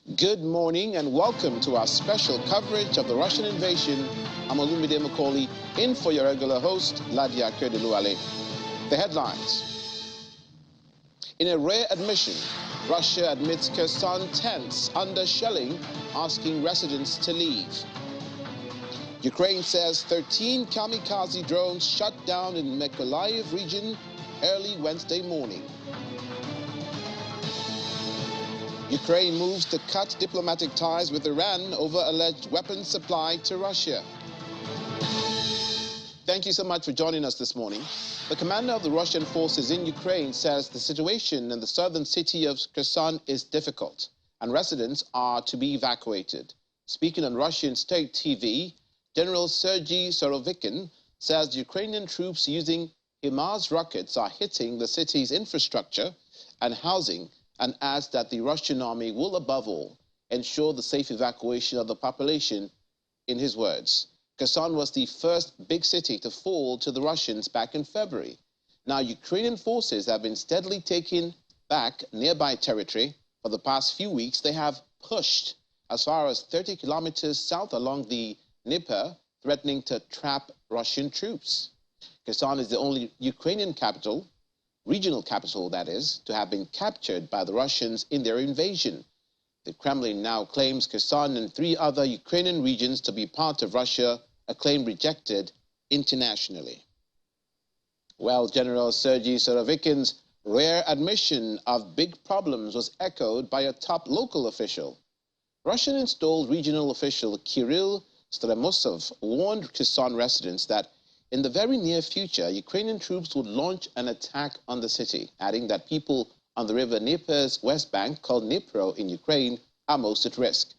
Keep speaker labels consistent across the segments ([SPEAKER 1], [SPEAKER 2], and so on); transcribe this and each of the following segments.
[SPEAKER 1] Good morning and welcome to our special coverage of the Russian invasion. I'm Olumide Mykolayiv, in for your regular host, Ladia Kedeluale. The headlines. In a rare admission, Russia admits Kherson tense under shelling, asking residents to leave. Ukraine says 13 kamikaze drones shut down in Mykolayiv region early Wednesday morning. Ukraine moves to cut diplomatic ties with Iran over alleged weapons supply to Russia. Thank you so much for joining us this morning. The commander of the Russian forces in Ukraine says the situation in the southern city of Kherson is difficult and residents are to be evacuated. Speaking on Russian state TV, General Sergei Surovikin says Ukrainian troops using HIMARS rockets are hitting the city's infrastructure and housing, and adds that the Russian army will, above all, ensure the safe evacuation of the population. In his words, Kherson was the first big city to fall to the Russians back in February. Now, Ukrainian forces have been steadily taking back nearby territory. For the past few weeks, they have pushed as far as 30 kilometers south along the Dnieper, threatening to trap Russian troops. Kherson is the only Ukrainian capital, regional capital that is, to have been captured by the Russians in their invasion. The Kremlin now claims Kherson and 3 other Ukrainian regions to be part of Russia, a claim rejected internationally. Well, General Sergei Surovikin's rare admission of big problems was echoed by a top local official. Russian-installed regional official Kirill Stremosov warned Kherson residents that in the very near future, Ukrainian troops would launch an attack on the city, adding that people on the river Dnieper's west bank, called Dnipro in Ukraine, are most at risk.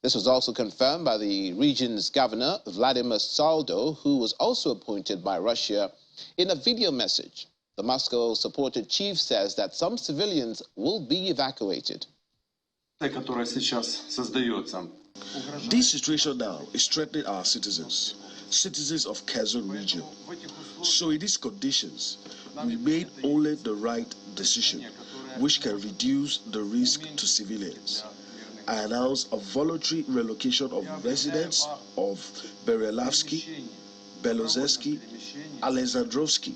[SPEAKER 1] This was also confirmed by the region's governor, Vladimir Saldo, who was also appointed by Russia. In a video message, the Moscow-supported chief says that some civilians will be evacuated.
[SPEAKER 2] This situation now is threatening our citizens of Kherson region. So in these conditions, we made only the right decision, which can reduce the risk to civilians. I announce a voluntary relocation of residents of Berelavsky, Belozerski, Alexandrovsky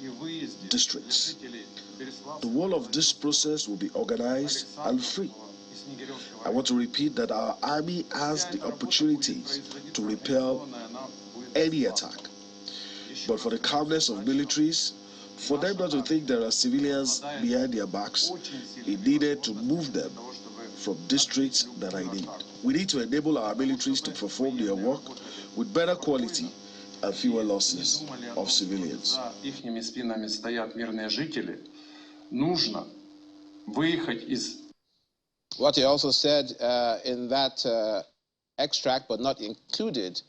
[SPEAKER 2] districts. The whole of this process will be organized and free. I want to repeat that our army has the opportunities to repel any attack. But for the calmness of militaries, for them not to think there are civilians behind their backs, it needed to move them from districts that I need. We need to enable our militaries to perform their work with better quality and fewer losses of civilians.
[SPEAKER 1] What he also said in that extract, but not included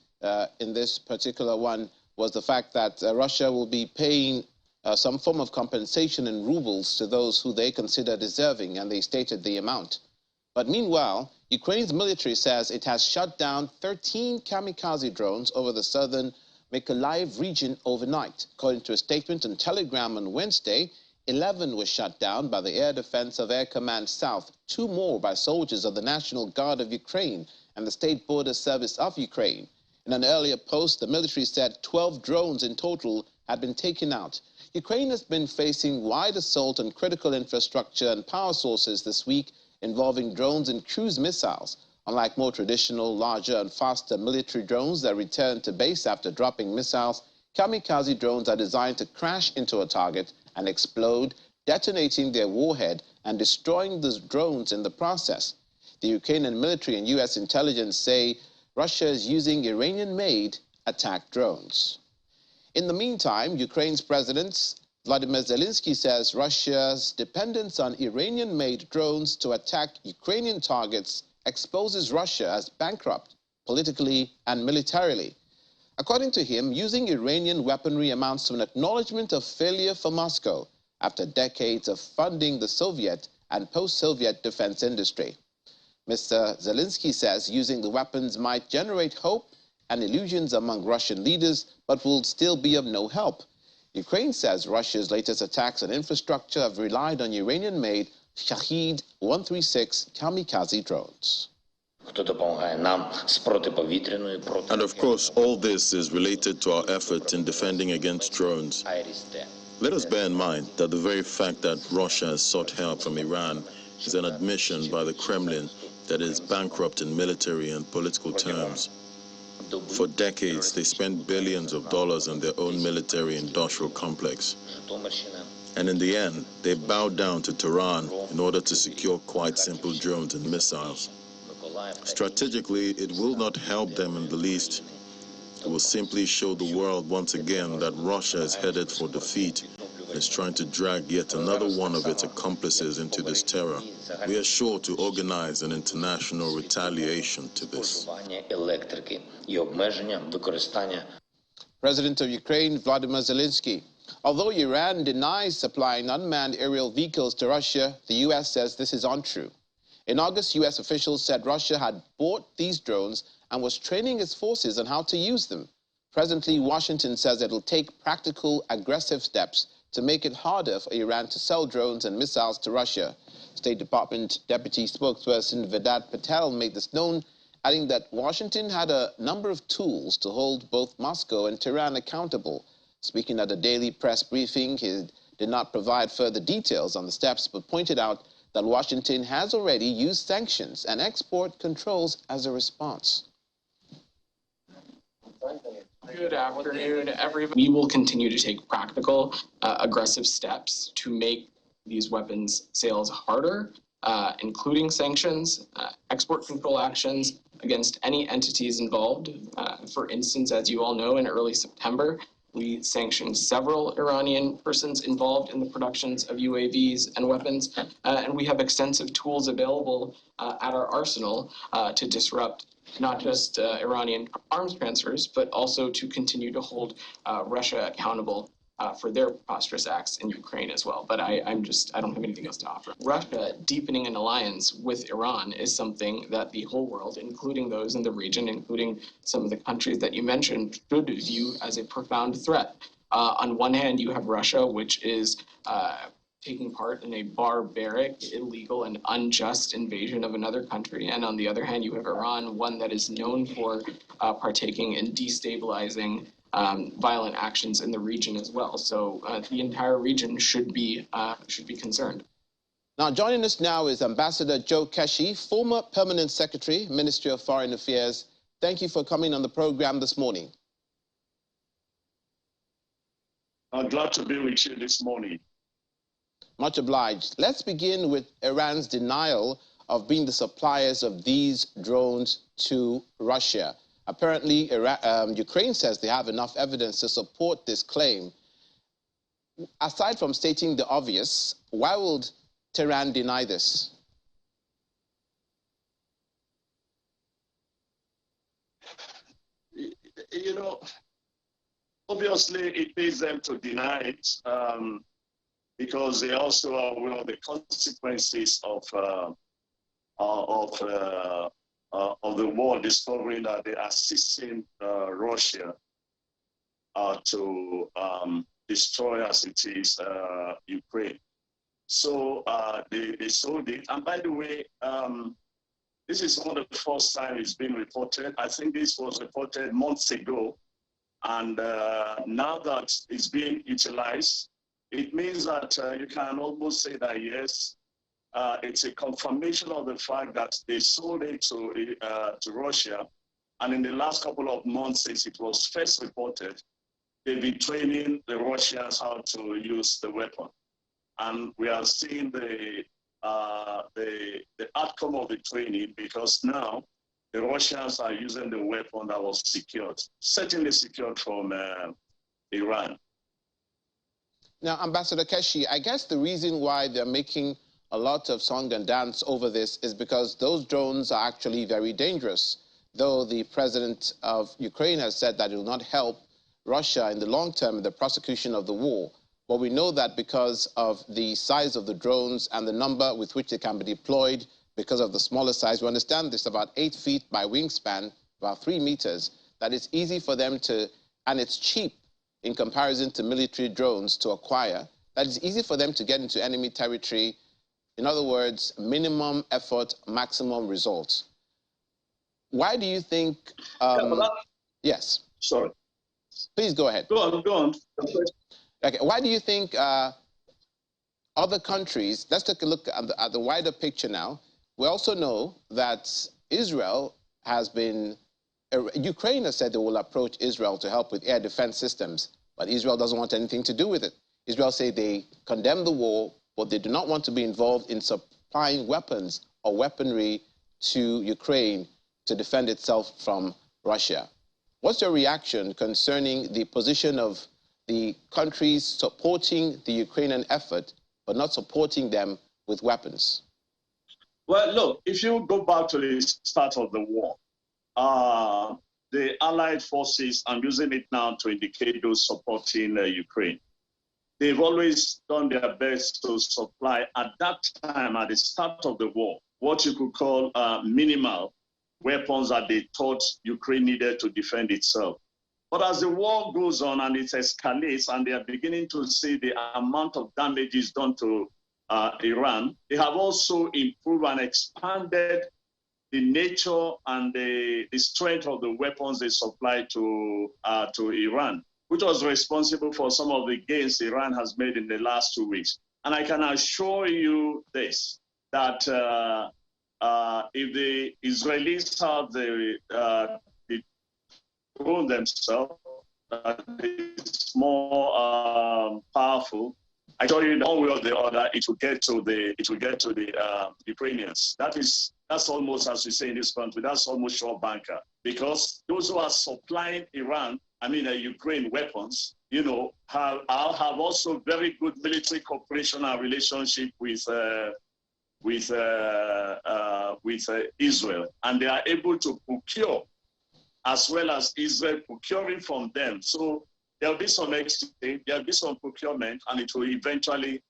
[SPEAKER 1] in this particular one, was the fact that Russia will be paying some form of compensation in rubles to those who they consider deserving, and they stated the amount. But meanwhile, Ukraine's military says it has shut down 13 kamikaze drones over the southern Mykolayiv region overnight. According to a statement on Telegram on Wednesday, 11 were shut down by the Air Defense of Air Command South, 2 more by soldiers of the National Guard of Ukraine and the State Border Service of Ukraine. In an earlier post, the military said 12 drones in total had been taken out. Ukraine has been facing wide assault on critical infrastructure and power sources this week, involving drones and cruise missiles. Unlike more traditional, larger and faster military drones that return to base after dropping missiles, kamikaze drones are designed to crash into a target and explode, detonating their warhead and destroying the drones in the process. The Ukrainian military and U.S. intelligence say Russia is using Iranian-made attack drones. In the meantime, Ukraine's President Vladimir Zelensky says Russia's dependence on Iranian-made drones to attack Ukrainian targets exposes Russia as bankrupt politically and militarily. According to him, using Iranian weaponry amounts to an acknowledgement of failure for Moscow after decades of funding the Soviet and post-Soviet defense industry. Mr. Zelensky says using the weapons might generate hope and illusions among Russian leaders, but will still be of no help. Ukraine says Russia's latest attacks on infrastructure have relied on Iranian-made Shahed 136 kamikaze drones.
[SPEAKER 3] And of course, all this is related to our effort in defending against drones. Let us bear in mind that the very fact that Russia has sought help from Iran is an admission by the Kremlin that it is bankrupt in military and political terms. For decades, they spent billions of dollars on their own military-industrial complex. And in the end, they bowed down to Tehran in order to secure quite simple drones and missiles. Strategically, it will not help them in the least. It will simply show the world once again that Russia is headed for defeat and is trying to drag yet another one of its accomplices into this terror. We are sure to organize an international retaliation to this.
[SPEAKER 1] President of Ukraine, Volodymyr Zelensky. Although Iran denies supplying unmanned aerial vehicles to Russia, the U.S. says this is untrue. In August, U.S. officials said Russia had bought these drones and was training its forces on how to use them. Presently, Washington says it will take practical, aggressive steps to make it harder for Iran to sell drones and missiles to Russia. State Department Deputy Spokesperson Vedant Patel made this known, adding that Washington had a number of tools to hold both Moscow and Tehran accountable. Speaking at a daily press briefing, he did not provide further details on the steps, but pointed out that Washington has already used sanctions and export controls as a response.
[SPEAKER 4] Good afternoon, everybody. We will continue to take practical, aggressive steps to make these weapons sales harder, including sanctions, export control actions against any entities involved. For instance, as you all know, in early September, we sanctioned several Iranian persons involved in the productions of UAVs and weapons, and we have extensive tools available at our arsenal to disrupt not just Iranian arms transfers, but also to continue to hold Russia accountable for their preposterous acts in Ukraine as well. But I don't have anything else to offer. Russia deepening an alliance with Iran is something that the whole world, including those in the region, including some of the countries that you mentioned, should view as a profound threat. On one hand, you have Russia, which is taking part in a barbaric, illegal, and unjust invasion of another country. And on the other hand, you have Iran, one that is known for partaking in destabilizing violent actions in the region as well. So the entire region should be concerned.
[SPEAKER 1] Now, joining us now is Ambassador Joe Keshi, former Permanent Secretary, Ministry of Foreign Affairs. Thank you for coming on the program this morning.
[SPEAKER 5] I'm glad to be with you this morning.
[SPEAKER 1] Much obliged. Let's begin with Iran's denial of being the suppliers of these drones to Russia. Apparently, Ukraine says they have enough evidence to support this claim. Aside from stating the obvious, why would Tehran deny this?
[SPEAKER 5] You know, obviously it pays them to deny it because they also are aware of the consequences of the war, discovering that they are assisting Russia to destroy, as it is, Ukraine. So they sold it. And by the way, this is not the first time it's been reported. I think this was reported months ago. And now that it's being utilized, it means that you can almost say that, yes, it's a confirmation of the fact that they sold it to Russia. And in the last couple of months since it was first reported, they've been training the Russians how to use the weapon. And we are seeing the outcome of the training, because now the Russians are using the weapon that was secured, certainly secured from Iran.
[SPEAKER 1] Now, Ambassador Keshi, I guess the reason why they're making a lot of song and dance over this is because those drones are actually very dangerous. Though the president of Ukraine has said that it will not help Russia in the long term in the prosecution of the war. But we know that because of the size of the drones and the number with which they can be deployed, because of the smaller size, we understand this about 8 feet by wingspan, about 3 meters, that it's easy for them to, and it's cheap in comparison to military drones to acquire, that it's easy for them to get into enemy territory. In other words, minimum effort, maximum results. why do you think? Yes.
[SPEAKER 5] Sorry.
[SPEAKER 1] Please go ahead.
[SPEAKER 5] Go on.
[SPEAKER 1] Okay. Why do you think other countries? Let's take a look at the wider picture now. We also know that Israel has been. Ukraine has said they will approach Israel to help with air defense systems, but Israel doesn't want anything to do with it. Israel say they condemn the war, but they do not want to be involved in supplying weapons or weaponry to Ukraine to defend itself from Russia. What's your reaction concerning the position of the countries supporting the Ukrainian effort, but not supporting them with weapons?
[SPEAKER 5] Well, look, if you go back to the start of the war, the Allied forces, I'm using it now to indicate those supporting Ukraine, they've always done their best to supply, at that time, at the start of the war, what you could call minimal weapons that they thought Ukraine needed to defend itself. But as the war goes on and it escalates and they are beginning to see the amount of damages done to Iran, they have also improved and expanded the nature and the strength of the weapons they supply to Iran, which was responsible for some of the gains Iran has made in the last 2 weeks. And I can assure you this, that if the Israelis have the drone themselves, it's more powerful. I tell you, one way or the other, it will get to the Ukrainians. That's almost, as we say in this country, that's almost sure banker, because those who are supplying Ukraine weapons, have also very good military cooperation and relationship with Israel, and they are able to procure as well as Israel procuring from them. So there'll be some exchange, there'll be some procurement, and it will eventually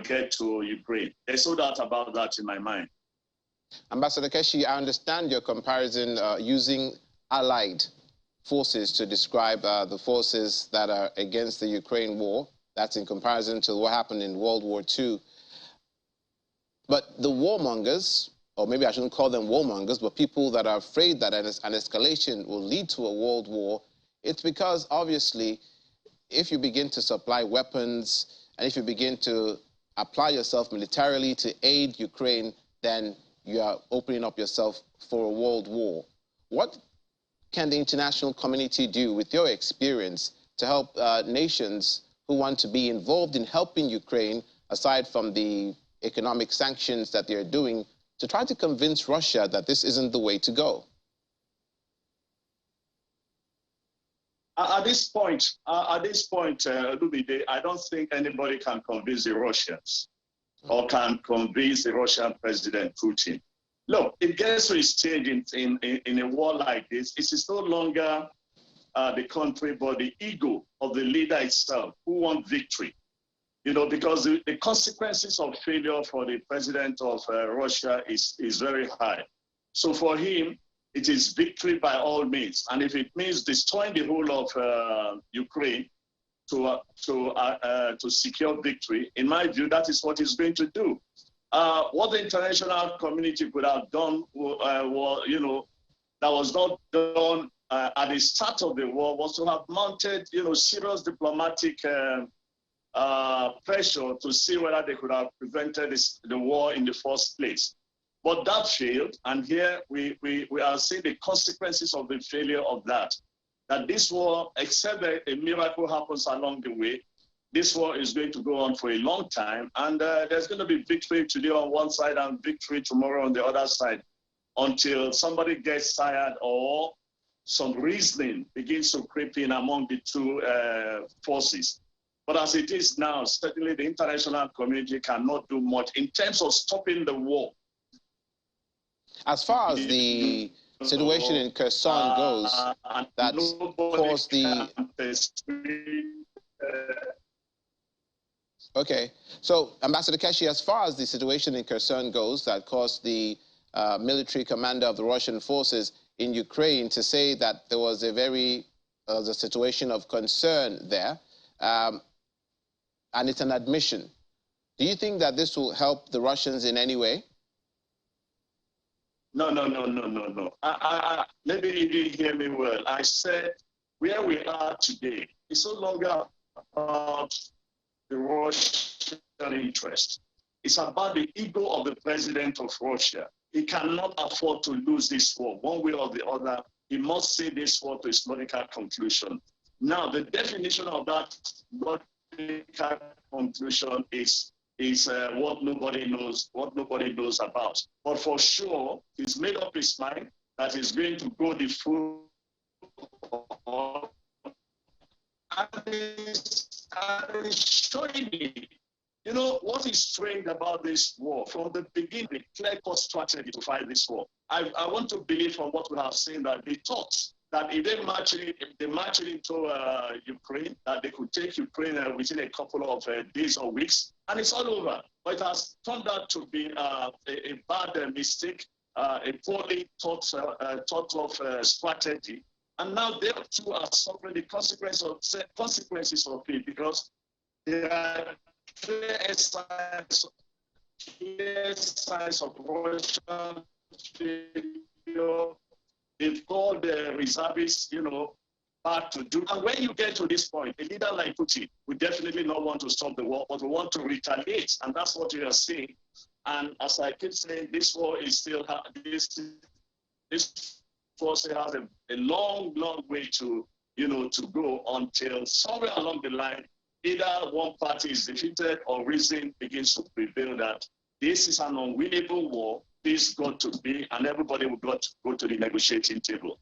[SPEAKER 5] get to Ukraine. There's no doubt about that in my mind.
[SPEAKER 1] Ambassador Keshi, I understand your comparison using allied forces to describe the forces that are against the Ukraine war. That's in comparison to what happened in World War II. But the warmongers, or maybe I shouldn't call them warmongers, but people that are afraid that an escalation will lead to a world war, it's because obviously if you begin to supply weapons and if you begin to apply yourself militarily to aid Ukraine, then you are opening up yourself for a world war. What can the international community do, with your experience, to help nations who want to be involved in helping Ukraine, aside from the economic sanctions that they're doing, to try to convince Russia that this isn't the way to go?
[SPEAKER 5] At this point, Lubide, I don't think anybody can convince the Russians or can convince the Russian President Putin. Look, it gets to a stage in a war like this. It is no longer the country, but the ego of the leader itself who wants victory. Because the consequences of failure for the president of Russia is very high. So for him, it is victory by all means. And if it means destroying the whole of Ukraine to secure victory, in my view, that is what he's going to do. What the international community could have done, that was not done at the start of the war, was to have mounted, serious diplomatic pressure to see whether they could have prevented the war in the first place. But that failed, and here we are seeing the consequences of the failure of that. That this war, except that a miracle happens along the way, this war is going to go on for a long time, and there's going to be victory today on one side and victory tomorrow on the other side, until somebody gets tired or some reasoning begins to creep in among the two forces. But as it is now, certainly the international community cannot do much in terms of stopping the war.
[SPEAKER 1] As far as the situation in Kherson goes, that caused the... Okay, so Ambassador Keshi, as far as the situation in Kherson goes, that caused the military commander of the Russian forces in Ukraine to say that there was a situation of concern there, and it's an admission. Do you think that this will help the Russians in any way?
[SPEAKER 5] No. Maybe you didn't hear me well. I said where we are today is no longer about the Russian interest. It's about the ego of the president of Russia. He cannot afford to lose this war one way or the other. He must see this war to its logical conclusion. Now, the definition of that logical conclusion is what nobody knows about. But for sure, he's made up his mind that he's going to go the full. And he's showing me, you know, what is strange about this war from the beginning, the clear-cut strategy to fight this war. I want to believe from what we have seen that they thought that if they march into Ukraine, that they could take Ukraine within a couple of days or weeks, and it's all over. But it has turned out to be a bad mistake, a poorly thought of strategy. And now they too are suffering the consequences of it, because there are clear signs of Russian failure. They've called the reservists, back to do. And when you get to this point, a leader like Putin would definitely not want to stop the war, but we want to retaliate. And that's what we are seeing. And as I keep saying, this war is still, this war still has a long, long way to go until somewhere along the line, either one party is defeated or reason begins to prevail that this is an unwinnable war. This got to be, and everybody will got to go to the negotiating table.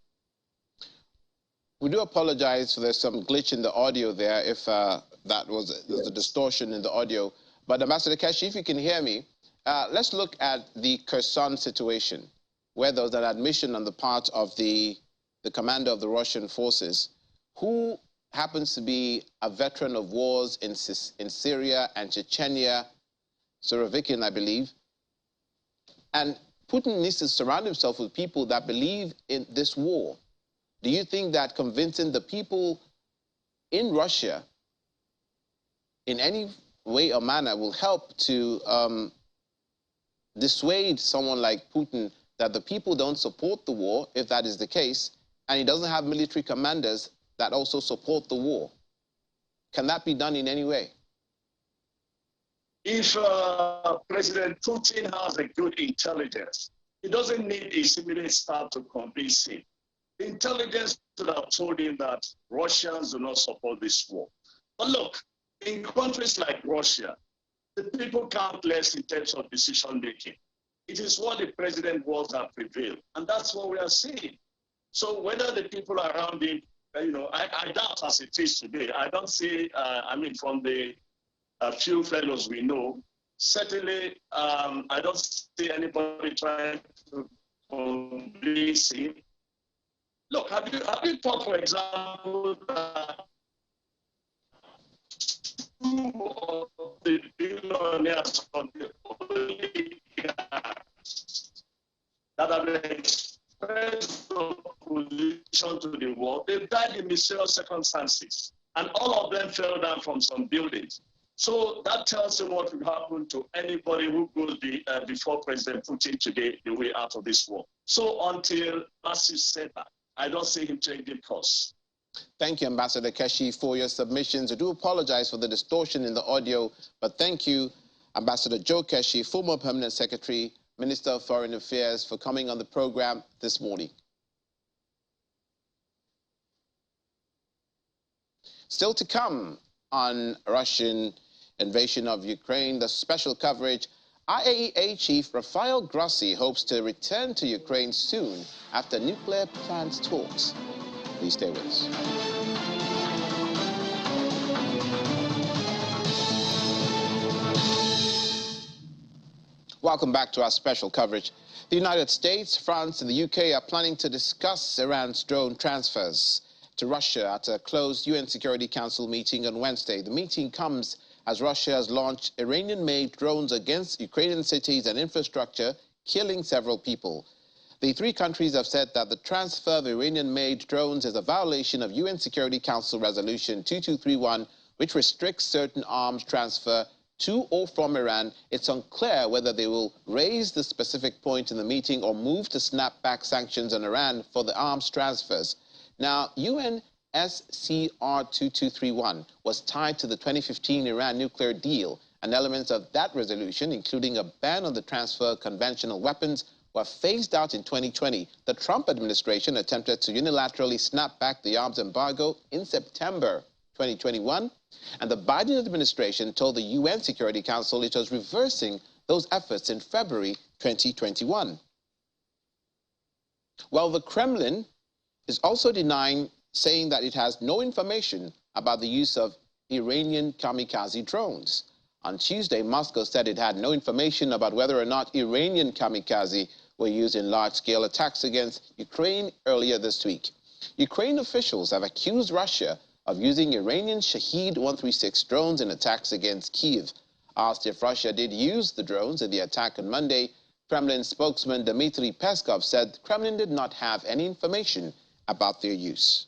[SPEAKER 1] We do apologize for there's some glitch in the audio there, if that was a distortion in the audio. But Ambassador Keshi, if you can hear me, let's look at the Kherson situation, where there was an admission on the part of the commander of the Russian forces, who happens to be a veteran of wars in Syria and Chechnya, Surovikin, I believe. And Putin needs to surround himself with people that believe in this war. Do you think that convincing the people in Russia in any way or manner will help to dissuade someone like Putin that the people don't support the war, if that is the case, and he doesn't have military commanders that also support the war? Can that be done in any way?
[SPEAKER 5] If President Putin has a good intelligence, he doesn't need a similar staff to convince him. The intelligence should have told him that Russians do not support this war. But look, in countries like Russia, the people count less in terms of decision-making. It is what the president wants that prevail, and that's what we are seeing. So whether the people around him, I doubt as it is today. I don't see, from the few fellows we know, certainly I don't see anybody trying to convince him. Look, have you thought, for example, that two of the billionaires of the oligarchs that have expressed opposition to the war, they've died in mysterious circumstances, and all of them fell down from some buildings. So that tells you what will happen to anybody who goes before President Putin today, the way out of this war. So until massive setback, I don't see him changing course.
[SPEAKER 1] Thank you, Ambassador Keshi, for your submissions. I do apologize for the distortion in the audio, but thank you, Ambassador Joe Keshi, former Permanent Secretary, Minister of Foreign Affairs, for coming on the program this morning. Still to come on Russian invasion of Ukraine, the special coverage. IAEA Chief Rafael Grossi hopes to return to Ukraine soon after nuclear plants talks. Please stay with us. Welcome back to our special coverage. The United States, France, and the UK are planning to discuss Iran's drone transfers to Russia at a closed UN Security Council meeting on Wednesday. The meeting comes as Russia has launched Iranian-made drones against Ukrainian cities and infrastructure, killing several people. The three countries have said that the transfer of Iranian-made drones is a violation of UN Security Council Resolution 2231, which restricts certain arms transfer to or from Iran, it's unclear whether they will raise the specific point in the meeting or move to snap back sanctions on Iran for the arms transfers. Now, UNSCR 2231 was tied to the 2015 Iran nuclear deal, and elements of that resolution, including a ban on the transfer of conventional weapons, were phased out in 2020. The Trump administration attempted to unilaterally snap back the arms embargo in September 2021, and the Biden administration told the UN Security Council it was reversing those efforts in February 2021. Well, the Kremlin is also denying, saying that it has no information about the use of Iranian kamikaze drones. On Tuesday, Moscow said it had no information about whether or not Iranian kamikaze were used in large-scale attacks against Ukraine earlier this week. Ukraine officials have accused Russia of using Iranian Shahed 136 drones in attacks against Kyiv. Asked if Russia did use the drones in the attack on Monday, Kremlin spokesman Dmitry Peskov said the Kremlin did not have any information about their use.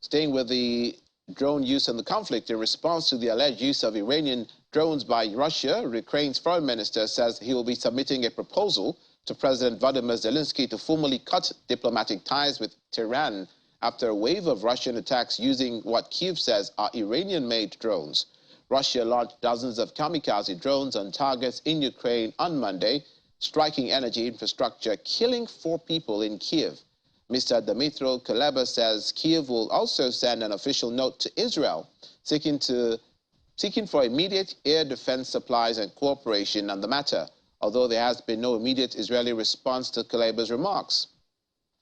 [SPEAKER 1] Staying with the drone use in the conflict, in response to the alleged use of Iranian drones by Russia, Ukraine's foreign minister says he will be submitting a proposal to President Volodymyr Zelensky to formally cut diplomatic ties with Tehran after a wave of Russian attacks using what Kyiv says are Iranian-made drones. Russia launched dozens of kamikaze drones on targets in Ukraine on Monday, striking energy infrastructure, killing 4 people in Kyiv. Mr. Dmytro Kuleba says Kyiv will also send an official note to Israel seeking for immediate air defense supplies and cooperation on the matter, although there has been no immediate Israeli response to Kuleba's remarks.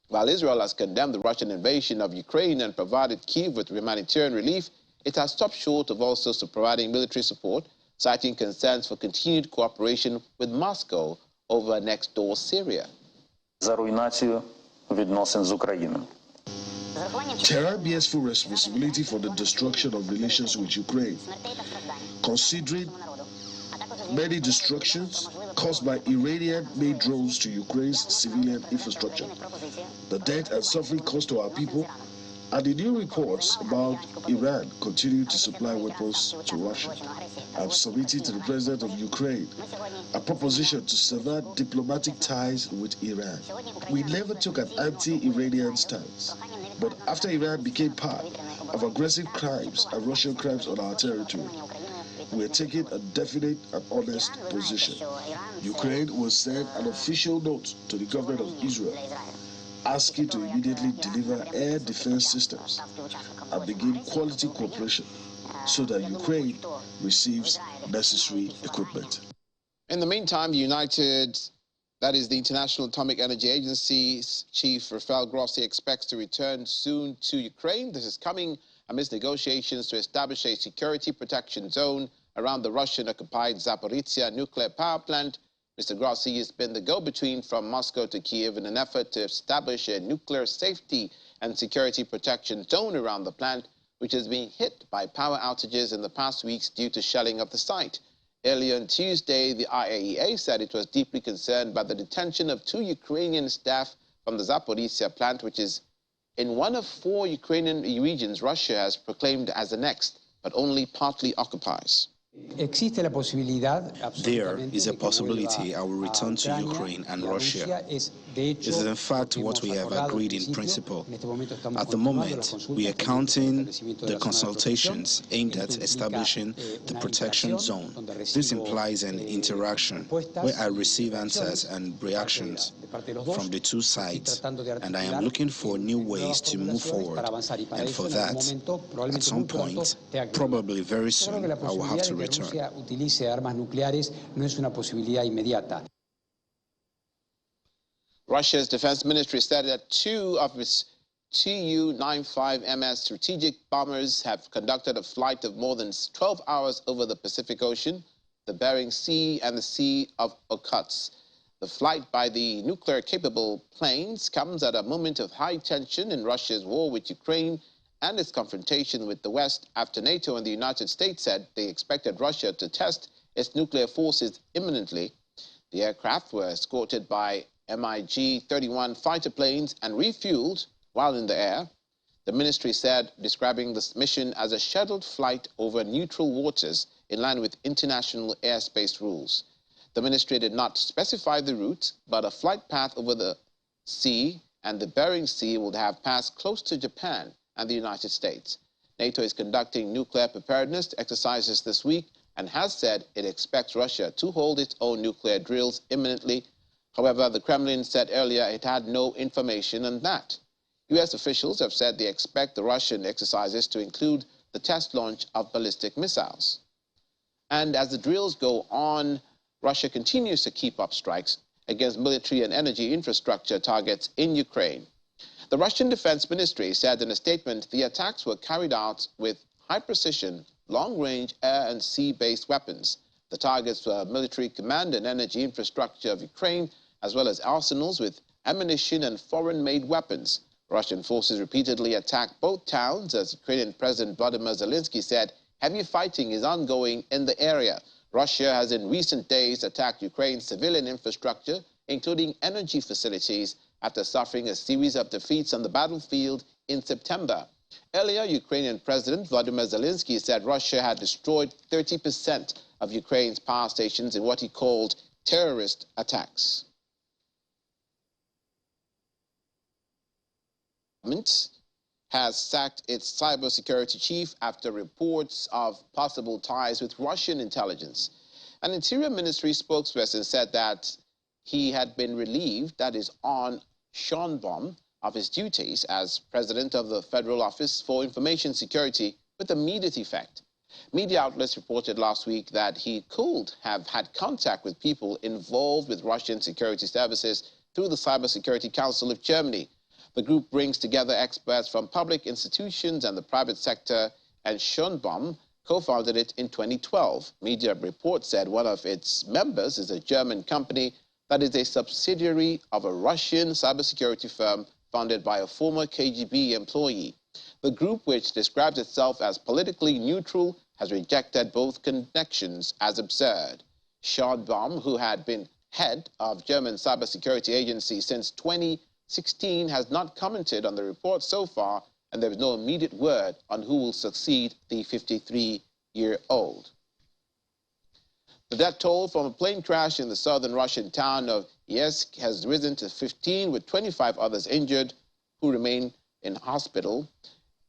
[SPEAKER 1] While Israel has condemned the Russian invasion of Ukraine and provided Kyiv with humanitarian relief, it has stopped short of also providing military support, citing concerns for continued cooperation with Moscow over next-door Syria.
[SPEAKER 2] Tehran bears full responsibility for the destruction of relations with Ukraine, considering many destructions caused by Iranian-made drones to Ukraine's civilian infrastructure, the death and suffering caused to our people, and the new reports about Iran continuing to supply weapons to Russia. I'm submitting to the President of Ukraine a proposition to sever diplomatic ties with Iran. We never took an anti-Iranian stance, but after Iran became part of aggressive crimes and Russian crimes on our territory, we are taking a definite and honest position. Ukraine will send an official note to the government of Israel asking to immediately deliver air defense systems and begin quality cooperation so that Ukraine receives necessary equipment.
[SPEAKER 1] In the meantime, the International Atomic Energy Agency's chief Rafael Grossi expects to return soon to Ukraine. This is coming amidst negotiations to establish a security protection zone around the Russian-occupied Zaporizhzhia nuclear power plant. Mr. Grossi has been the go-between from Moscow to Kyiv in an effort to establish a nuclear safety and security protection zone around the plant, which has been hit by power outages in the past weeks due to shelling of the site. Earlier on Tuesday, the IAEA said it was deeply concerned by the detention of 2 Ukrainian staff from the Zaporizhzhia plant, which is in one of 4 Ukrainian regions Russia has proclaimed as annexed, but only partly occupies.
[SPEAKER 6] There is a possibility I will return to Ukraine and Russia. This is in fact what we have agreed in principle. At the moment, we are counting the consultations aimed at establishing the protection zone. This implies an interaction where I receive answers and reactions from the 2 sides, and I am looking for new ways to move forward. And for that, at some point, probably very soon, I will have to return.
[SPEAKER 1] Russia's defense ministry said that 2 of its Tu-95MS strategic bombers have conducted a flight of more than 12 hours over the Pacific Ocean, the Bering Sea, and the Sea of Okhotsk. The flight by the nuclear-capable planes comes at a moment of high tension in Russia's war with Ukraine and its confrontation with the West after NATO and the United States said they expected Russia to test its nuclear forces imminently. The aircraft were escorted by MiG-31 fighter planes and refueled while in the air. The ministry said, describing this mission as a scheduled flight over neutral waters in line with international airspace rules. The ministry did not specify the route, but a flight path over the sea and the Bering Sea would have passed close to Japan and the United States. NATO is conducting nuclear preparedness exercises this week and has said it expects Russia to hold its own nuclear drills imminently. However, the Kremlin said earlier it had no information on that. U.S. officials have said they expect the Russian exercises to include the test launch of ballistic missiles. And as the drills go on, Russia continues to keep up strikes against military and energy infrastructure targets in Ukraine. The Russian Defense Ministry said in a statement the attacks were carried out with high-precision, long-range air and sea-based weapons. The targets were military command and energy infrastructure of Ukraine, as well as arsenals with ammunition and foreign-made weapons. Russian forces repeatedly attacked both towns, as Ukrainian President Vladimir Zelensky said heavy fighting is ongoing in the area. Russia has in recent days attacked Ukraine's civilian infrastructure, including energy facilities, after suffering a series of defeats on the battlefield in September. Earlier, Ukrainian President Vladimir Zelensky said Russia had destroyed 30% of Ukraine's power stations in what he called terrorist attacks. Has sacked its cybersecurity chief after reports of possible ties with Russian intelligence. An Interior Ministry spokesperson said that he had been relieved, that is, on Schonbaum, of his duties as president of the Federal Office for Information Security with immediate effect. Media outlets reported last week that he could have had contact with people involved with Russian security services through the Cybersecurity Council of Germany. The group brings together experts from public institutions and the private sector, and Schonbaum co-founded it in 2012. Media reports said one of its members is a German company that is a subsidiary of a Russian cybersecurity firm founded by a former KGB employee. The group, which describes itself as politically neutral, has rejected both connections as absurd. Schonbaum, who had been head of German cybersecurity agency since 2016, has not commented on the report so far, and there is no immediate word on who will succeed the 53-year-old. The death toll from a plane crash in the southern Russian town of Yeysk has risen to 15, with 25 others injured who remain in hospital.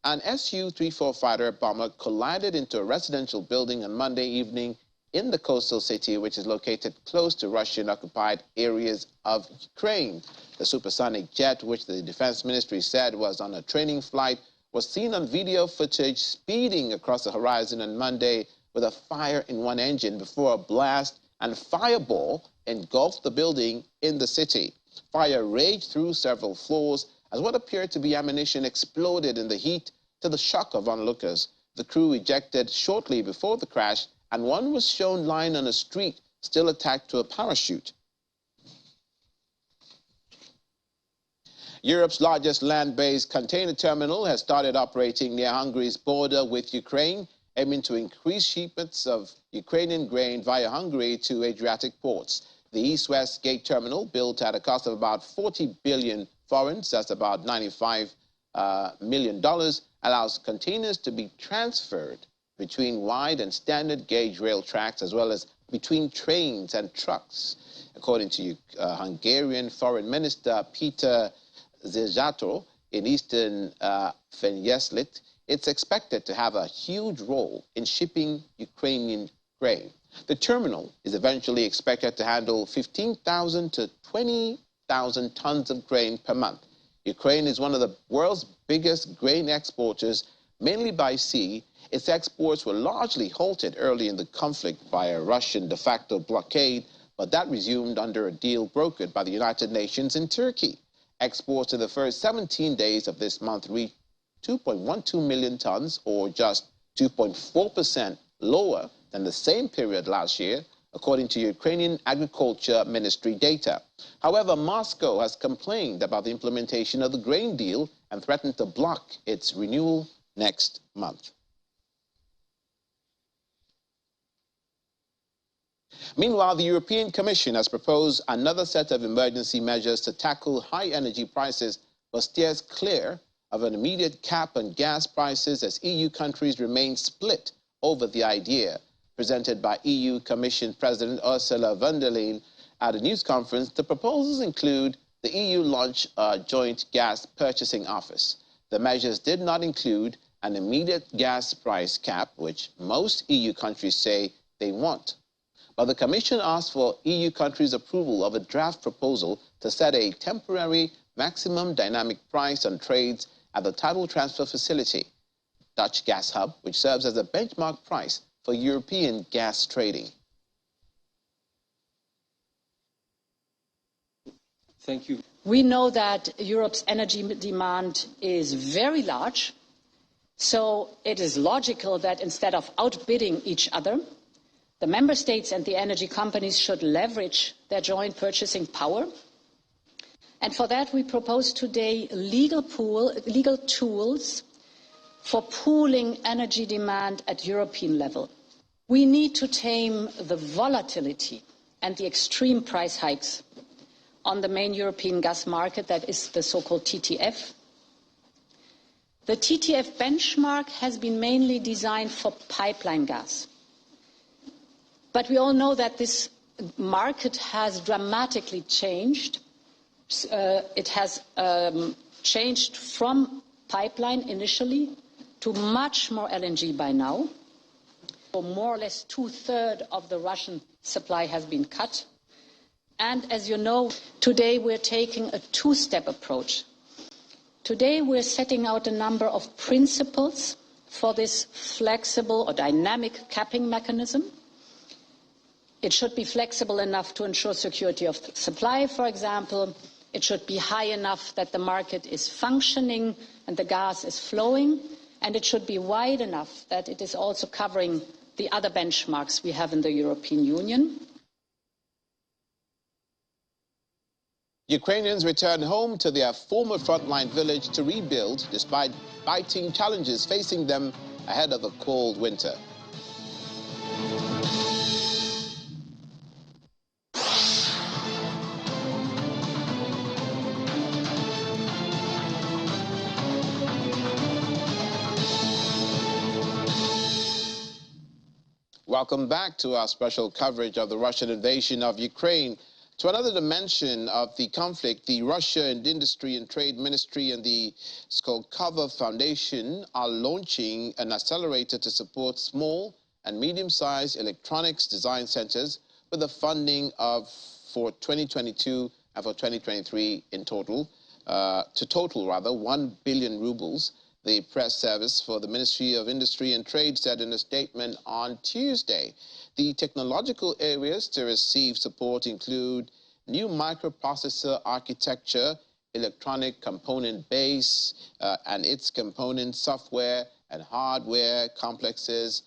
[SPEAKER 1] An Su-34 fighter bomber collided into a residential building on Monday evening in the coastal city, which is located close to Russian-occupied areas of Ukraine. The supersonic jet, which the Defense Ministry said was on a training flight, was seen on video footage speeding across the horizon on Monday with a fire in one engine before a blast and fireball engulfed the building in the city. Fire raged through several floors as what appeared to be ammunition exploded in the heat, to the shock of onlookers. The crew ejected shortly before the crash, and one was shown lying on a street, still attached to a parachute. Europe's largest land-based container terminal has started operating near Hungary's border with Ukraine, aiming to increase shipments of Ukrainian grain via Hungary to Adriatic ports. The East-West Gate terminal, built at a cost of about 40 billion forints, that's about $95 million, allows containers to be transferred between wide and standard gauge rail tracks, as well as between trains and trucks. According to Hungarian Foreign Minister Peter Szijjártó, in eastern Fenyeslit, it's expected to have a huge role in shipping Ukrainian grain. The terminal is eventually expected to handle 15,000 to 20,000 tons of grain per month. Ukraine is one of the world's biggest grain exporters, mainly by sea. Its exports were largely halted early in the conflict by a Russian de facto blockade, but that resumed under a deal brokered by the United Nations and Turkey. Exports in the first 17 days of this month reached 2.12 million tons, or just 2.4% lower than the same period last year, according to Ukrainian Agriculture Ministry data. However, Moscow has complained about the implementation of the grain deal and threatened to block its renewal next month. Meanwhile, the European Commission has proposed another set of emergency measures to tackle high energy prices, but steers clear of an immediate cap on gas prices as EU countries remain split over the idea. presented by EU Commission President Ursula von der Leyen at a news conference, the proposals include the EU launch a joint gas purchasing office. The measures did not include an immediate gas price cap, which most EU countries say they want. But the Commission asked for EU countries' approval of a draft proposal to set a temporary maximum dynamic price on trades at the tidal transfer facility, Dutch gas hub, which serves as a benchmark price for European gas trading.
[SPEAKER 7] Thank you.
[SPEAKER 8] We know that Europe's energy demand is very large, so it is logical that instead of outbidding each other, the member states and the energy companies should leverage their joint purchasing power. And for that, we propose today legal tools for pooling energy demand at European level. We need to tame the volatility and the extreme price hikes on the main European gas market, that is the so-called TTF. The TTF benchmark has been mainly designed for pipeline gas. But we all know that this market has dramatically changed. It has changed from pipeline initially to much more LNG by now. So more or less 2/3 of the Russian supply has been cut. And as you know, today we're taking a two-step approach. Today we're setting out a number of principles for this flexible or dynamic capping mechanism. It should be flexible enough to ensure security of supply, for example. It should be high enough that the market is functioning and the gas is flowing. And it should be wide enough that it is also covering the other benchmarks we have in the European Union.
[SPEAKER 1] Ukrainians return home to their former frontline village to rebuild despite biting challenges facing them ahead of a cold winter. Welcome back to our special coverage of the Russian invasion of Ukraine. To another dimension of the conflict, the Russia Industry and Trade Ministry and the Mykolayiv Foundation are launching an accelerator to support small and medium-sized electronics design centers with a funding of, for 2022 and for 2023 in total, to total 1 billion rubles. The press service for the Ministry of Industry and Trade said in a statement on Tuesday. The technological areas to receive support include new microprocessor architecture, electronic component base and its component software and hardware complexes,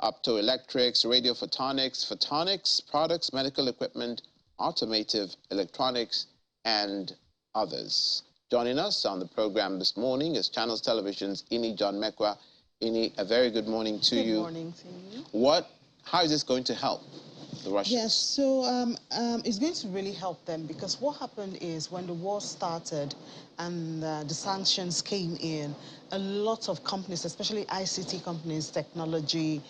[SPEAKER 1] optoelectrics, radiophotonics, photonics products, medical equipment, automotive electronics, and others. Joining us on the program this morning is Channels Television's Ini John Mekwa. Ini, a very good morning to you.
[SPEAKER 9] Good morning to you.
[SPEAKER 1] How is this going to help the Russians?
[SPEAKER 9] Yes, so it's going to really help them because what happened is when the war started and the sanctions came in, a lot of companies, especially ICT companies, technology,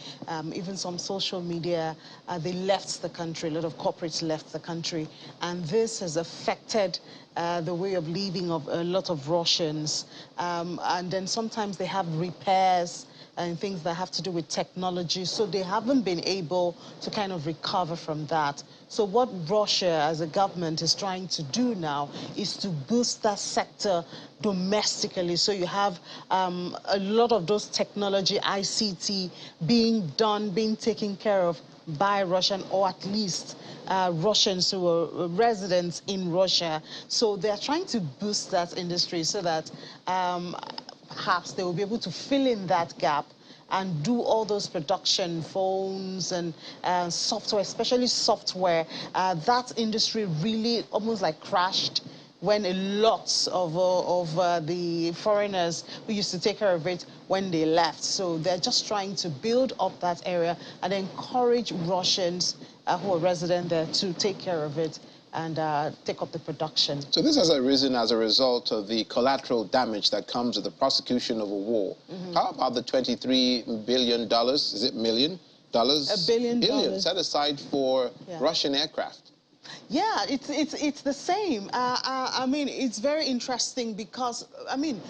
[SPEAKER 9] even some social media, they left the country. A lot of corporates left the country. And this has affected the way of living of a lot of Russians. And then sometimes they have repairs and things that have to do with technology. So they haven't been able to kind of recover from that. So what Russia as a government is trying to do now is to boost that sector domestically. So you have a lot of those technology, ICT, being taken care of by Russian, or at least Russians who are residents in Russia. So they're trying to boost that industry so that perhaps they will be able to fill in that gap and do all those production phones and software, especially software. That industry really almost like crashed when a lot of the foreigners who used to take care of it when they left. So they're just trying to build up that area and encourage Russians who are resident there to take care of it and take up the production.
[SPEAKER 1] So this has arisen as a result of the collateral damage that comes with the prosecution of a war. Mm-hmm. How about the $23 billion, is it million,
[SPEAKER 9] billion
[SPEAKER 1] set aside for Russian aircraft.
[SPEAKER 9] Yeah, it's the same. I mean, it's very interesting because, I mean,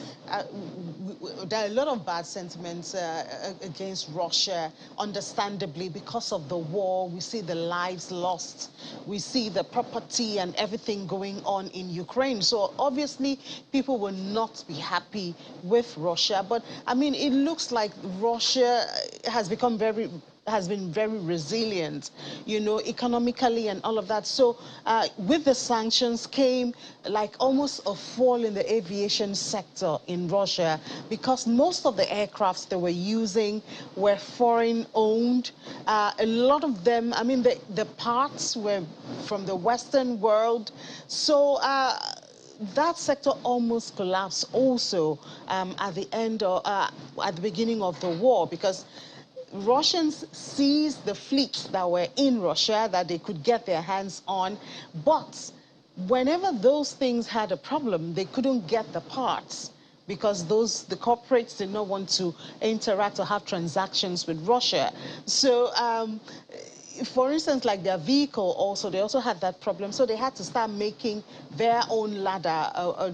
[SPEAKER 9] there are a lot of bad sentiments against Russia, understandably, because of the war. We see the lives lost. We see the property and everything going on in Ukraine. So obviously, people will not be happy with Russia. But, I mean, it looks like Russia has been very resilient, you know, economically and all of that. So with the sanctions came like almost a fall in the aviation sector in Russia, because most of the aircrafts they were using were foreign owned. A lot of them, I mean, the parts were from the Western world. So that sector almost collapsed also at the end or at the beginning of the war, because Russians seized the fleets that were in Russia that they could get their hands on, but whenever those things had a problem, they couldn't get the parts because the corporates did not want to interact or have transactions with Russia. So for instance, like their vehicle also, they also had that problem. So they had to start making their own ladder, a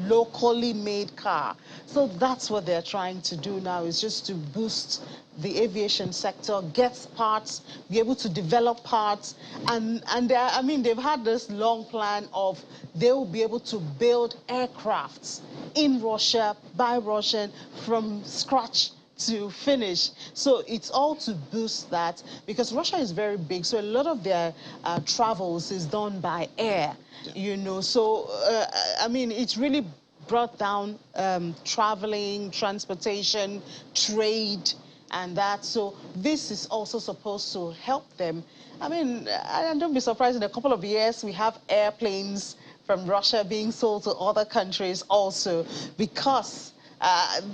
[SPEAKER 9] locally made car. So that's what they're trying to do now, is just to boost the aviation sector, get parts, be able to develop parts. And I mean, they've had this long plan of they will be able to build aircrafts in Russia, by Russian, from scratch to finish. So it's all to boost that, because Russia is very big, so a lot of their travels is done by air, you know. So I mean, it's really brought down traveling, transportation, trade, and that. So this is also supposed to help them. I mean, don't be surprised, in a couple of years we have airplanes from Russia being sold to other countries also, because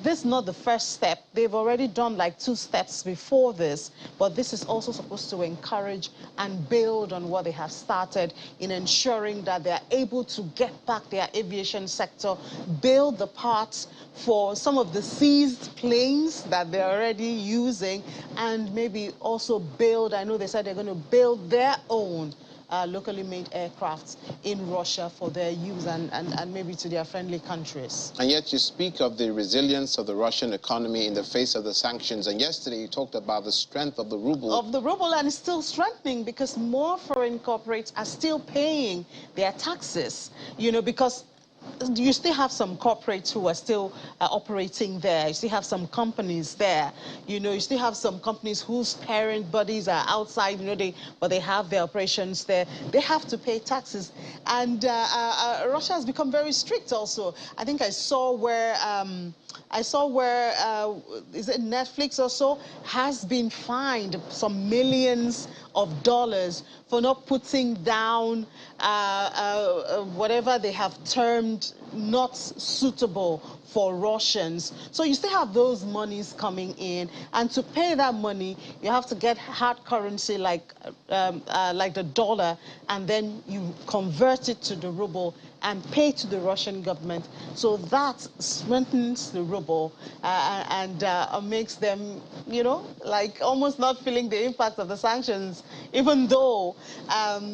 [SPEAKER 9] this is not the first step. They've already done like 2 steps before this, but this is also supposed to encourage and build on what they have started in ensuring that they're able to get back their aviation sector, build the parts for some of the seized planes that they're already using, and maybe also build, I know they said they're going to build their own locally made aircrafts in Russia for their use and maybe to their friendly countries.
[SPEAKER 1] And yet you speak of the resilience of the Russian economy in the face of the sanctions. And yesterday you talked about the strength of the ruble.
[SPEAKER 9] Of the ruble, and it's still strengthening because more foreign corporates are still paying their taxes, you know, because you still have some corporates who are still operating there. You still have some companies there. You know, you still have some companies whose parent bodies are outside, you know, but they have their operations there. They have to pay taxes. And Russia has become very strict also. I think I saw where is it Netflix or so, has been fined some millions of dollars for not putting down whatever they have termed not suitable for Russians. So you still have those monies coming in, and to pay that money, you have to get hard currency like the dollar, and then you convert it to the ruble and pay to the Russian government. So that strengthens the ruble and makes them, you know, like almost not feeling the impact of the sanctions, even though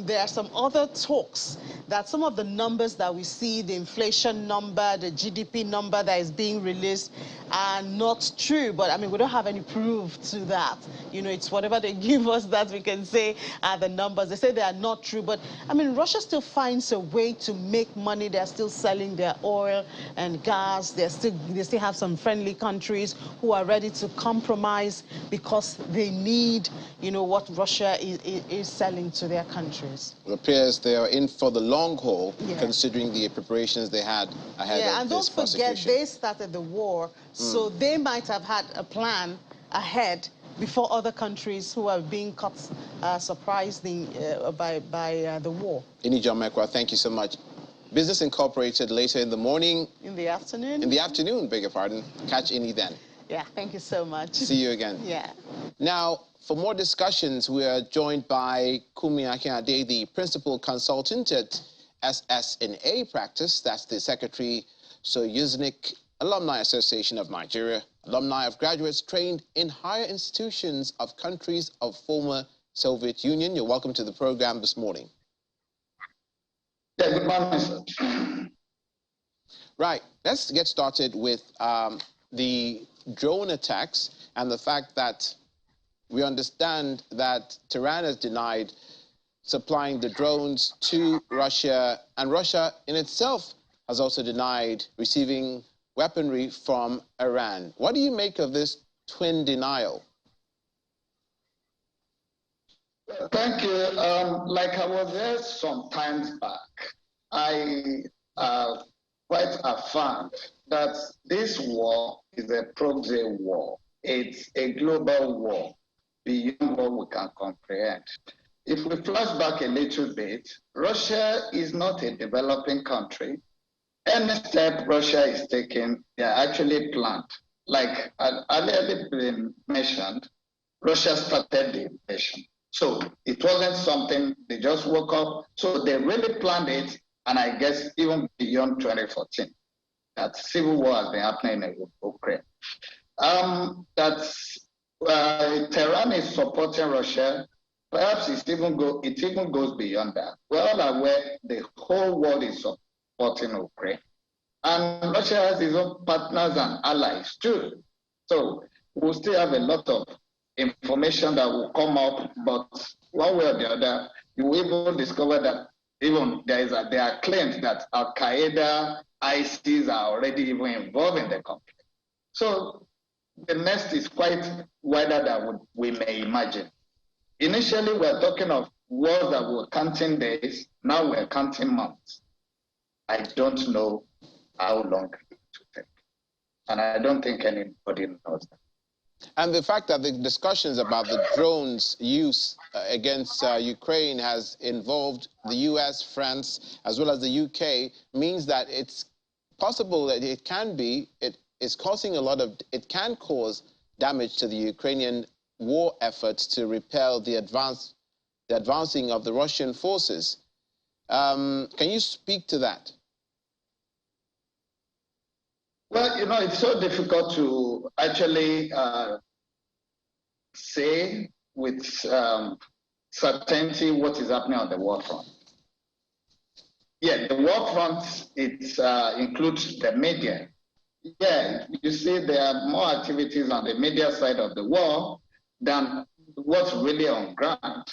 [SPEAKER 9] there are some other talks that some of the numbers that we see, the inflation number, the GDP number that is being released, are not true. But I mean, we don't have any proof to that. You know, it's whatever they give us that we can say are the numbers. They say they are not true. But I mean, Russia still finds a way to make money. They're still selling their oil and gas. They still have some friendly countries who are ready to compromise because they need, you know, what Russia is selling to their countries.
[SPEAKER 1] It appears they are in for the long haul, considering the preparations they had ahead of this prosecution.
[SPEAKER 9] And don't forget, they started the war, so they might have had a plan ahead before other countries who are being caught surprised by the war.
[SPEAKER 1] Ini John Mekwa, thank you so much. Business Incorporated later in the morning.
[SPEAKER 9] In the afternoon?
[SPEAKER 1] In the afternoon, beg your pardon. Catch Ini then.
[SPEAKER 9] Yeah, thank you so much.
[SPEAKER 1] See you again.
[SPEAKER 9] Yeah.
[SPEAKER 1] Now, for more discussions, we are joined by Kumi Akinade, the principal consultant at SSNA Practice. That's the Secretary Soyuznik Alumni Association of Nigeria. alumni of graduates trained in higher institutions of countries of former Soviet Union. You're welcome to the program this morning.
[SPEAKER 7] Yeah, good morning, sir.
[SPEAKER 1] Right, let's get started with the drone attacks and the fact that we understand that Tehran has denied supplying the drones to Russia, and Russia in itself has also denied receiving weaponry from Iran. What do you make of this twin denial?
[SPEAKER 7] Thank you. Like I was there some times back, I quite affirmed that this war is a proxy war. It's a global war beyond what we can comprehend. If we flash back a little bit, Russia is not a developing country. Any step Russia is taking, they are actually planned. Like earlier been mentioned, Russia started the invasion. So it wasn't something they just woke up. So they really planned it, and I guess even beyond 2014, that civil war has been happening in Ukraine. Tehran is supporting Russia. Perhaps it even goes beyond that. We're all aware the whole world is supporting Ukraine. And Russia has its own partners and allies too. So we'll still have a lot of information that will come up, but one way or the other, you will even discover that even there are claims that Al-Qaeda, ISIS are already even involved in the conflict. So the nest is quite wider than we may imagine. Initially, we're talking of wars that were counting days. Now we're counting months. I don't know how long it will take. And I don't think anybody knows that.
[SPEAKER 1] And the fact that the discussions about the drones use against Ukraine has involved the US, France, as well as the UK means that it's possible that it can cause damage to the Ukrainian war efforts to repel the advancing of the Russian forces. Can you speak to that?
[SPEAKER 7] Well, it's so difficult to actually say with certainty what is happening on the war front. Yeah, the war front, it includes the media. Yeah, you see there are more activities on the media side of the war than what's really on ground.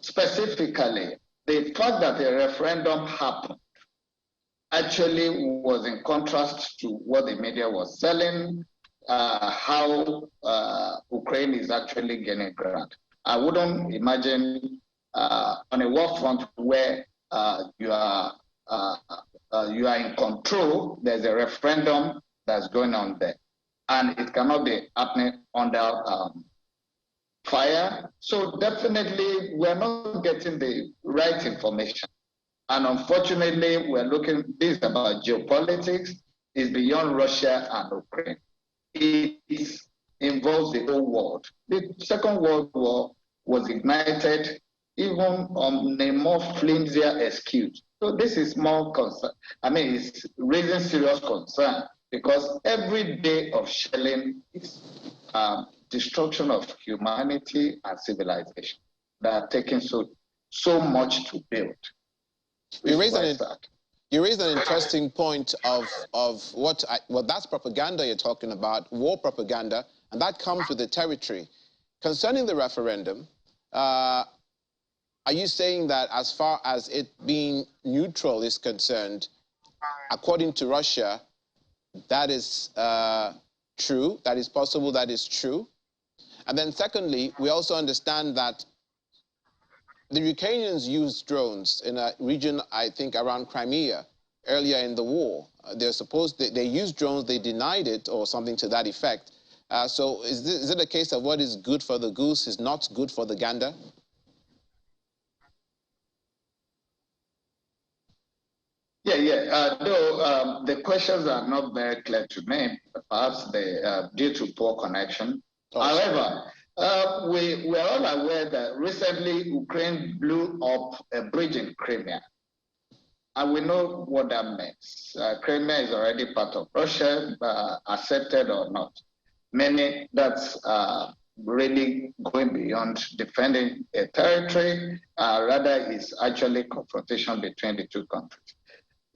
[SPEAKER 7] Specifically, the fact that a referendum happened actually was in contrast to what the media was selling, how Ukraine is actually gaining ground. I wouldn't imagine on a war front where you are in control, there's a referendum that's going on there. And it cannot be happening under fire. So definitely we're not getting the right information. And unfortunately, this is about geopolitics, it's beyond Russia and Ukraine. It involves the whole world. The Second World War was ignited even on a more flimsier excuse. So this is more concern. I mean, it's raising serious concern because every day of shelling is destruction of humanity and civilization that are taking so much to build.
[SPEAKER 1] You raise an interesting point of what that's propaganda you're talking about, war propaganda, and that comes with the territory. Concerning the referendum, are you saying that as far as it being neutral is concerned, according to Russia, that is true, that is possible, that is true? And then secondly, we also understand that the Ukrainians used drones in a region, I think, around Crimea earlier in the war. They used drones, they denied it, or something to that effect. So is it a case of what is good for the goose is not good for the gander?
[SPEAKER 7] No, the questions are not very clear to me. Perhaps they due to poor connection. Oh, however, we are all aware that recently Ukraine blew up a bridge in Crimea. And we know what that means. Crimea is already part of Russia, accepted or not. Meaning that's really going beyond defending a territory, rather is actually confrontation between the two countries.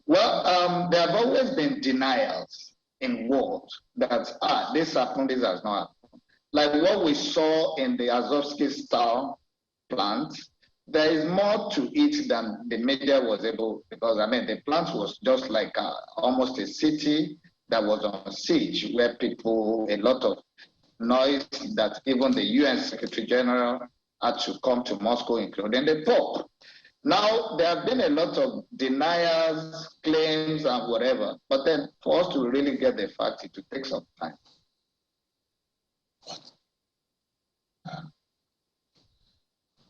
[SPEAKER 7] Well, there have always been denials in wars that, this happened, this has not happened. Like what we saw in the Azovsky style plant, there is more to it than the media was able, because I mean, the plant was just like almost a city that was on siege, where people, a lot of noise that even the UN Secretary General had to come to Moscow, including the Pope. Now, there have been a lot of denials, claims, and whatever, but then for us to really get the fact, it will take some time.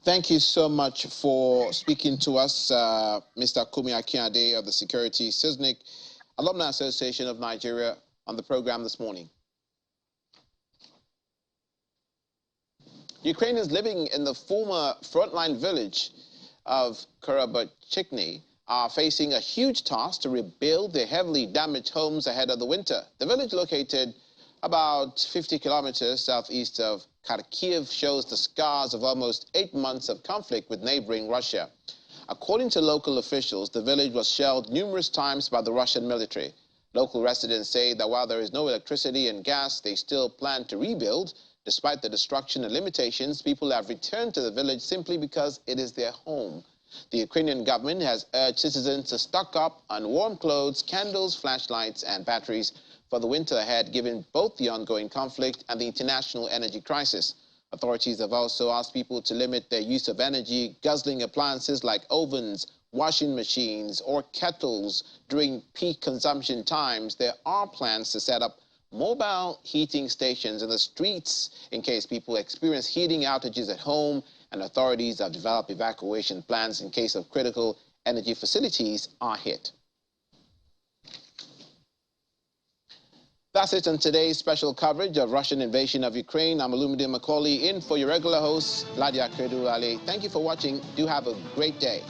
[SPEAKER 1] Thank you so much for speaking to us, Mr. Kumi Akinade of the Security CISNIC Alumni Association of Nigeria, on the program this morning. Ukrainians living in the former frontline village of Kherson are facing a huge task to rebuild their heavily damaged homes ahead of the winter. The village, located about 50 kilometers southeast of Kharkiv, shows the scars of almost 8 months of conflict with neighboring Russia. According to local officials, the village was shelled numerous times by the Russian military. Local residents say that while there is no electricity and gas, they still plan to rebuild. Despite the destruction and limitations, people have returned to the village simply because it is their home. The Ukrainian government has urged citizens to stock up on warm clothes, candles, flashlights, and batteries for the winter ahead, given both the ongoing conflict and the international energy crisis. Authorities have also asked people to limit their use of energy, guzzling appliances like ovens, washing machines, or kettles during peak consumption times. There are plans to set up mobile heating stations in the streets in case people experience heating outages at home, and authorities have developed evacuation plans in case of critical energy facilities are hit. That's it on today's special coverage of Russian invasion of Ukraine. I'm Olumide Macaulay, in for your regular host, Ladia Kredu Ali. Thank you for watching. Do have a great day.